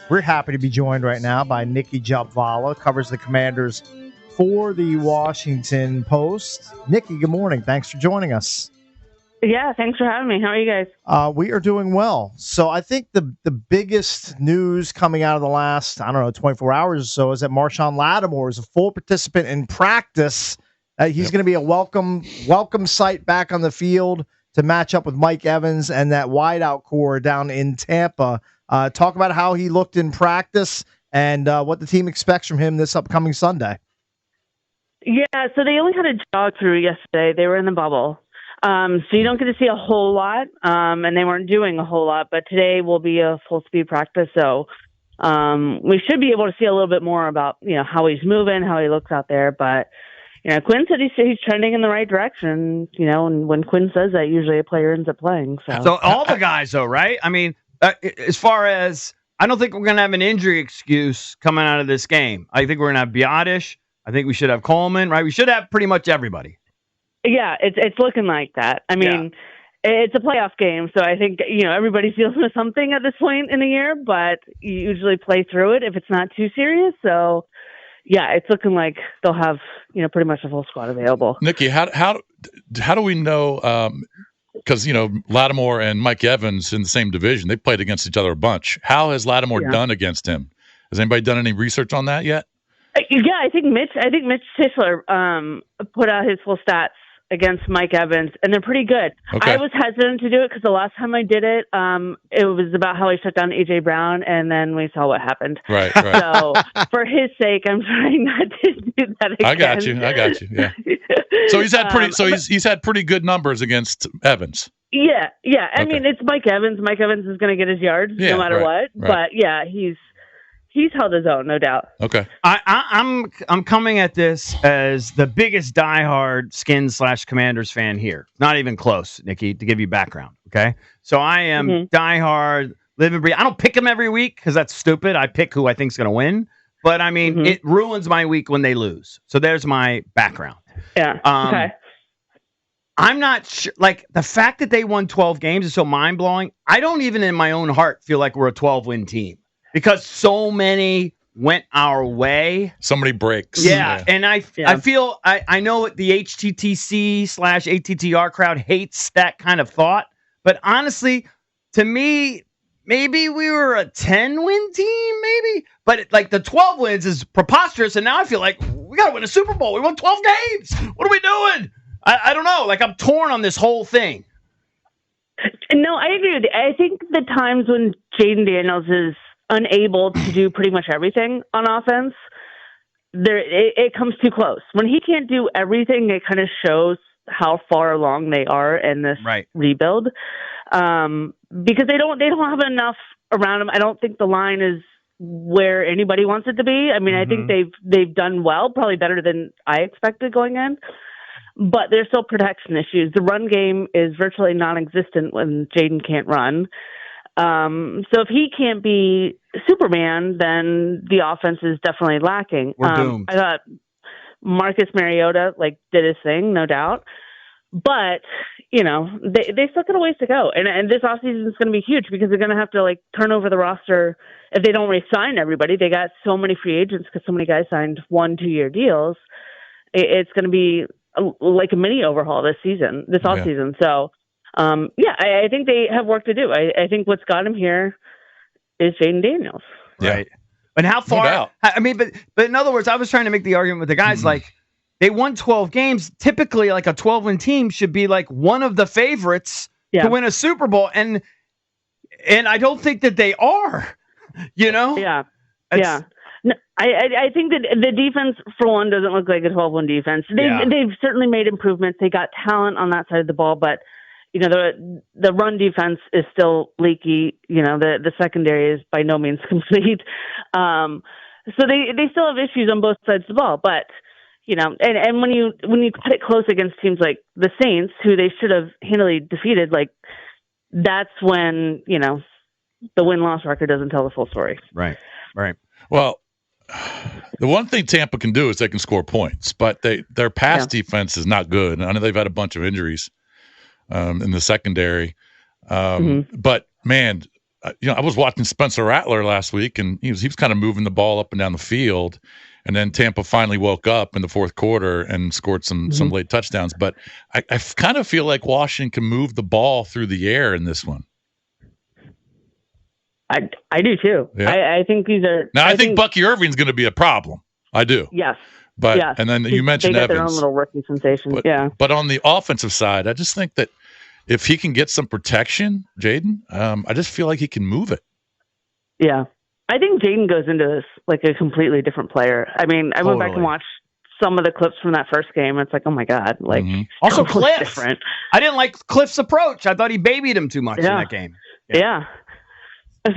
We're happy to be joined right now by Nicki Jhabvala, covers the Commanders for the Washington Post. Nicki, good morning. Thanks for joining us. Yeah, thanks for having me. How are you guys? We are doing well. So I think the biggest news coming out of the last, 24 hours or so is that Marshon Lattimore is a full participant in practice. He's going to be a welcome sight back on the field to match up with Mike Evans and that wideout core down in Tampa. Talk about how he looked in practice and what the team expects from him this upcoming Sunday. Yeah, so they only had a jog through yesterday. They were in the bubble. So you don't get to see a whole lot, and they weren't doing a whole lot. But today will be a full-speed practice, so we should be able to see a little bit more about, how he's moving, how he looks out there. But, Quinn said he's trending in the right direction, and when Quinn says that, usually a player ends up playing. So all the guys, though, right? I mean, as far as I don't think we're going to have an injury excuse coming out of this game. I think we're going to have Biotish. I think we should have Coleman, right? We should have pretty much everybody. Yeah, it's looking like that. I mean, It's a playoff game, so I think, everybody's dealing with something at this point in the year, but you usually play through it if it's not too serious. So, yeah, it's looking like they'll have, pretty much a full squad available. Nicki, how do we know because, Lattimore and Mike Evans in the same division, they played against each other a bunch. How has Lattimore done against him? Has anybody done any research on that yet? Yeah, I think Mitch Tischler put out his full stats against Mike Evans, and they're pretty good. Okay. I was hesitant to do it because the last time I did it, it was about how he shut down A.J. Brown, and then we saw what happened. Right. So for his sake, I'm trying not to do that again. I got you. Yeah. So he's had pretty good numbers against Evans. Yeah. I mean, it's Mike Evans. Mike Evans is going to get his yards no matter what. Right. But yeah, he's held his own, no doubt. Okay. I'm coming at this as the biggest diehard Skins/Commanders fan here. Not even close, Nicki, to give you background. Okay. So I am diehard, live and breathe. I don't pick them every week because that's stupid. I pick who I think is going to win. But I mean, it ruins my week when they lose. So there's my background. Yeah. Okay. I'm not sure. Like, the fact that they won 12 games is so mind blowing. I don't even in my own heart feel like we're a 12-win team. Because so many went our way. So many breaks. Yeah. And I feel, I know the HTTC/ATTR crowd hates that kind of thought. But honestly, to me, maybe we were a 10-win team, maybe. But the 12 wins is preposterous. And now I feel like we got to win a Super Bowl. We won 12 games. What are we doing? I don't know. I'm torn on this whole thing. No, I agree with you. I think the times when Jayden Daniels is unable to do pretty much everything on offense, it comes too close. When he can't do everything, it kind of shows how far along they are in this rebuild. Because they don't have enough around him. I don't think the line is where anybody wants it to be. I mean, I think they've done well, probably better than I expected going in. But there's still protection issues. The run game is virtually non-existent when Jayden can't run. So if he can't be Superman, then the offense is definitely lacking. We're doomed. I thought Marcus Mariota did his thing, no doubt. But, they still got a ways to go. And this offseason is going to be huge because they're going to have to turn over the roster if they don't re-sign everybody. They got so many free agents because so many guys signed 1-2-year deals. It's going to be a mini overhaul this offseason. So, I think they have work to do. I think what's got him here is Jayden Daniels. Right. And how far? No, I mean, but in other words, I was trying to make the argument with the guys they won 12 games. Typically, a 12-win team should be one of the favorites to win a Super Bowl, and I don't think that they are. Yeah. No, I think that the defense, for one, doesn't look like a 12-win defense. They've certainly made improvements. They got talent on that side of the ball, but the run defense is still leaky. The secondary is by no means complete. So they still have issues on both sides of the ball. But and when you put it close against teams like the Saints, who they should have handily defeated, that's when the win-loss record doesn't tell the full story. Right. Well, the one thing Tampa can do is they can score points, but their pass defense is not good. I know they've had a bunch of injuries in the secondary. But, man, I was watching Spencer Rattler last week, and he was kind of moving the ball up and down the field. And then Tampa finally woke up in the fourth quarter and scored some late touchdowns. But I kind of feel like Washington can move the ball through the air in this one. I do too. Yeah. I think these are. Now I think Bucky Irving's going to be a problem. I do. Yes. But yes. And then you mentioned they got Evans. Their own little rookie sensation. But, But on the offensive side, I just think that if he can get some protection, Jayden, I just feel like he can move it. Yeah. I think Jayden goes into this like a completely different player. I mean, I went back and watched some of the clips from that first game. It's like, oh my God. Like, also Cliff. Different. I didn't like Cliff's approach. I thought he babied him too much in that game. Yeah.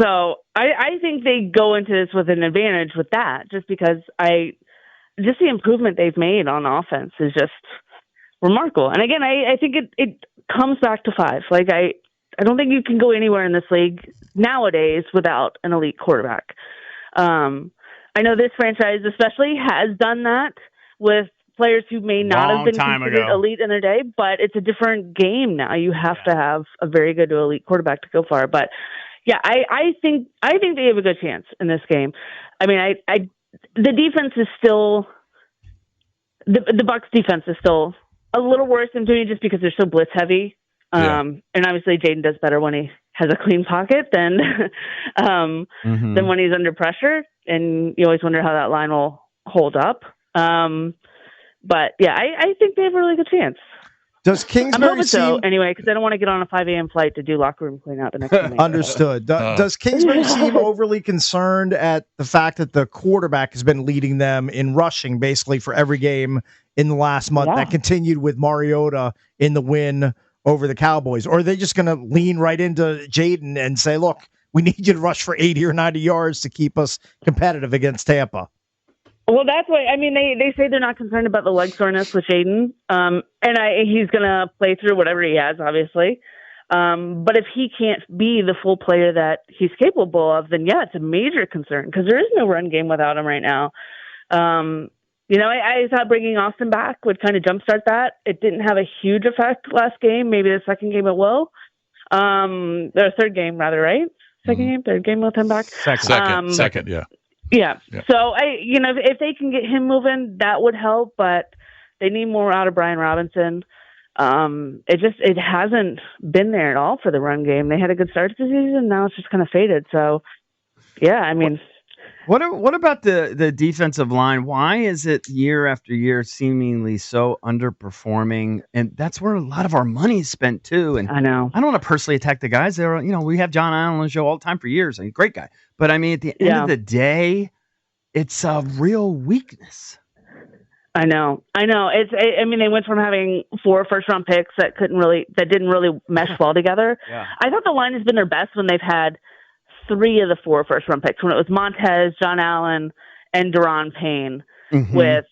So I think they go into this with an advantage with that, just because just the improvement they've made on offense is just remarkable. And again, I think it comes back to 5. Like I don't think you can go anywhere in this league nowadays without an elite quarterback. I know this franchise especially has done that with players who may not have been considered elite in their day, but it's a different game now. You have to have a very good to elite quarterback to go far. But yeah, I think they have a good chance in this game. I mean, the defense is still the Bucs defense is still a little worse than me just because they're so blitz heavy. And obviously Jayden does better when he has a clean pocket than when he's under pressure. And you always wonder how that line will hold up. But yeah, I think they have a really good chance. Does Kingsbury anyway, because I don't want to get on a 5 a.m. flight to do locker room cleanup the next morning. Understood. Does Kingsbury seem overly concerned at the fact that the quarterback has been leading them in rushing basically for every game in the last month? That continued with Mariota in the win over the Cowboys. Or are they just going to lean right into Jayden and say, look, we need you to rush for 80 or 90 yards to keep us competitive against Tampa? Well, that's why. I mean, they say they're not concerned about the leg soreness with Jayden, and he's going to play through whatever he has, obviously. But if he can't be the full player that he's capable of, then yeah, it's a major concern because there is no run game without him right now. I thought bringing Austin back would kind of jumpstart that. It didn't have a huge effect last game. Maybe the second game it will. The third game, rather, right? Third game with him back. Second, yeah. Yeah. So if they can get him moving, that would help. But they need more out of Brian Robinson. It hasn't been there at all for the run game. They had a good start to the season. Now it's just kind of faded. So yeah, I mean, what about the defensive line? Why is it year after year seemingly so underperforming? And that's where a lot of our money is spent too. And I know I don't want to personally attack the guys. We have John Allen on the show all the time for years. He's a great guy. But I mean, at the end of the day, it's a real weakness. I know. They went from having 4 first-round picks that didn't really mesh well together. Yeah. I thought the line has been their best when they've had 3 of the 4 first-round picks. When it was Montez, John Allen, and Daron Payne with,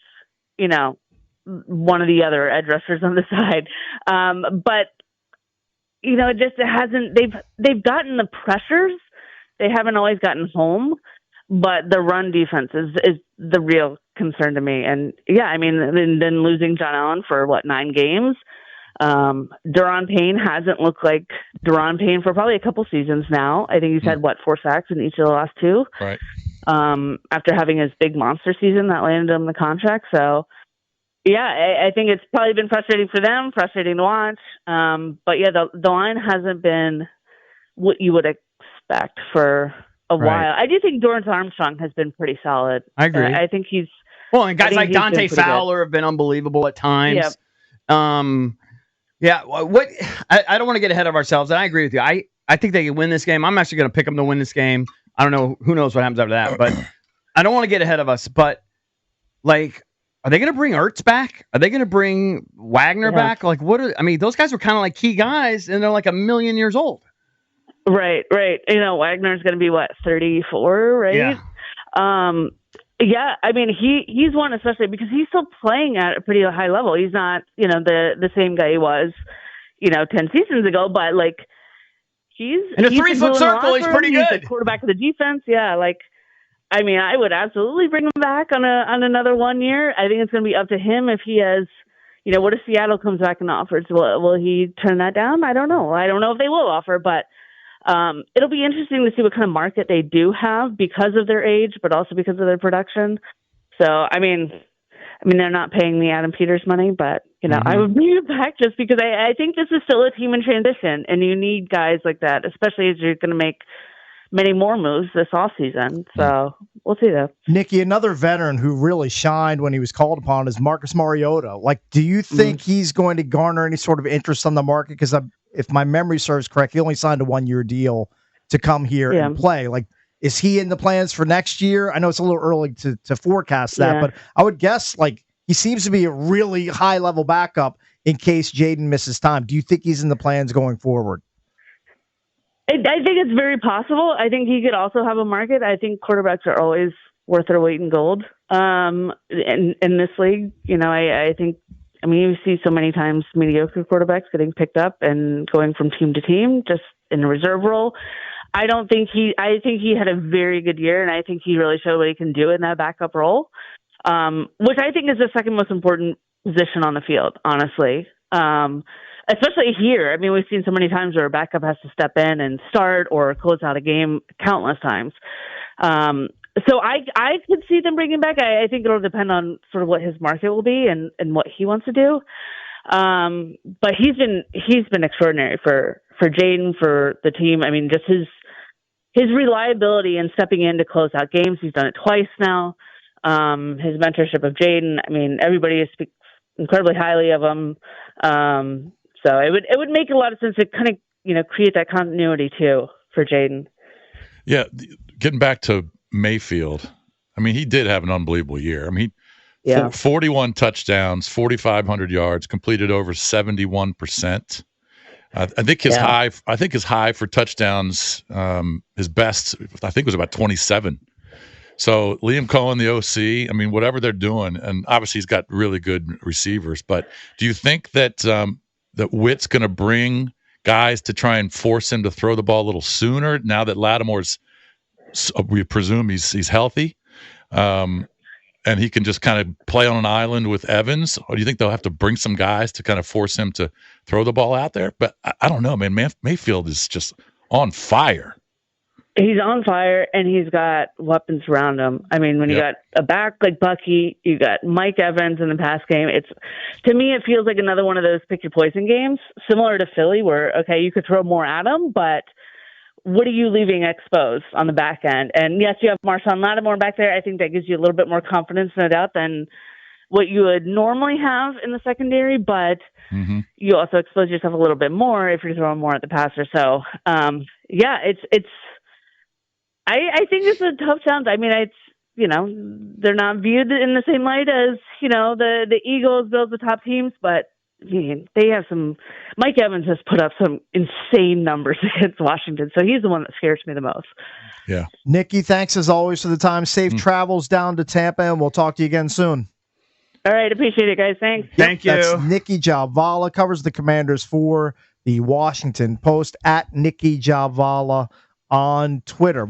one of the other edge rushers on the side. But it hasn't. They've gotten the pressures. They haven't always gotten home, but the run defense is the real concern to me. And yeah, I mean, then losing John Allen for 9 games. Daron Payne hasn't looked like Daron Payne for probably a couple seasons now. I think he's had 4 sacks in each of the last 2. Right. After having his big monster season that landed him the contract. So yeah, I think it's probably been frustrating for them, frustrating to watch. But yeah, the line hasn't been what you would expect for a while. I do think Dorrance Armstrong has been pretty solid. I agree. I think he's and guys like Dante Fowler have been unbelievable at times. Yep. Yeah, I don't want to get ahead of ourselves, and I agree with you. I think they can win this game. I'm actually going to pick them to win this game. I don't know. Who knows what happens after that, but I don't want to get ahead of us. But, are they going to bring Ertz back? Are they going to bring Wagner back? Those guys were kind of like key guys, and they're like a million years old. Right. Wagner's going to be, 34, right? Yeah. Yeah, I mean, he's one especially because he's still playing at a pretty high level. He's not, the same guy he was, 10 seasons ago, but he's in a 3-foot circle. He's pretty good. He's the quarterback of the defense. Yeah, I would absolutely bring him back on another 1 year. I think it's going to be up to him if he has, what if Seattle comes back and offers? Will he turn that down? I don't know. I don't know if they will offer, but It'll be interesting to see what kind of market they do have because of their age, but also because of their production. So, I mean, they're not paying me Adam Peters money, but, I would bring it back just because I think this is still a team in transition, and you need guys like that, especially as you're going to make many more moves this offseason. So we'll see, though. Nicki, another veteran who really shined when he was called upon is Marcus Mariota. Like, do you think he's going to garner any sort of interest on the market? Because if my memory serves correct, he only signed a 1-year deal to come here and play. Like, is he in the plans for next year? I know it's a little early to forecast that, but I would guess, like, he seems to be a really high-level backup in case Jayden misses time. Do you think he's in the plans going forward? I think it's very possible. I think he could also have a market. I think quarterbacks are always worth their weight in gold in this league. I think, you see so many times mediocre quarterbacks getting picked up and going from team to team just in a reserve role. I think he had a very good year, and I think he really showed what he can do in that backup role, which I think is the second most important position on the field, honestly. Especially here. We've seen so many times where a backup has to step in and start or close out a game countless times. So I could see them bringing back. I think it'll depend on sort of what his market will be and what he wants to do. But he's been extraordinary for Jayden, for the team. Just his reliability in stepping in to close out games. He's done it twice now. His mentorship of Jayden. Everybody speaks incredibly highly of him. So it would make a lot of sense to kind of, create that continuity too for Jayden. Yeah. Getting back to Mayfield. He did have an unbelievable year. 41 touchdowns, 4,500 yards, completed over 71%. I think his high for touchdowns, his best, I think was about 27. So Liam Cohen, the OC, whatever they're doing, and obviously he's got really good receivers, but do you think that that Witt's going to bring guys to try and force him to throw the ball a little sooner now that Lattimore's, we presume he's healthy, and he can just kind of play on an island with Evans? Or do you think they'll have to bring some guys to kind of force him to throw the ball out there? But I don't know, man. Mayfield is just on fire. He's on fire, and he's got weapons around him. When you got a back like Bucky, you got Mike Evans in the pass game. To me, it feels like another one of those pick your poison games, similar to Philly, where, okay, you could throw more at him, but what are you leaving exposed on the back end? And yes, you have Marshon Lattimore back there. I think that gives you a little bit more confidence, no doubt, than what you would normally have in the secondary, but you also expose yourself a little bit more if you're throwing more at the passer. So, I think it's a tough challenge. They're not viewed in the same light as, the Eagles, Bills, the top teams, but they have some. Mike Evans has put up some insane numbers against Washington, so he's the one that scares me the most. Yeah. Nicki, thanks as always for the time. Safe travels down to Tampa, and we'll talk to you again soon. All right. Appreciate it, guys. Thanks. Thank you. That's Nicki Jhabvala, covers the Commanders for the Washington Post, at Nicki Jhabvala on Twitter.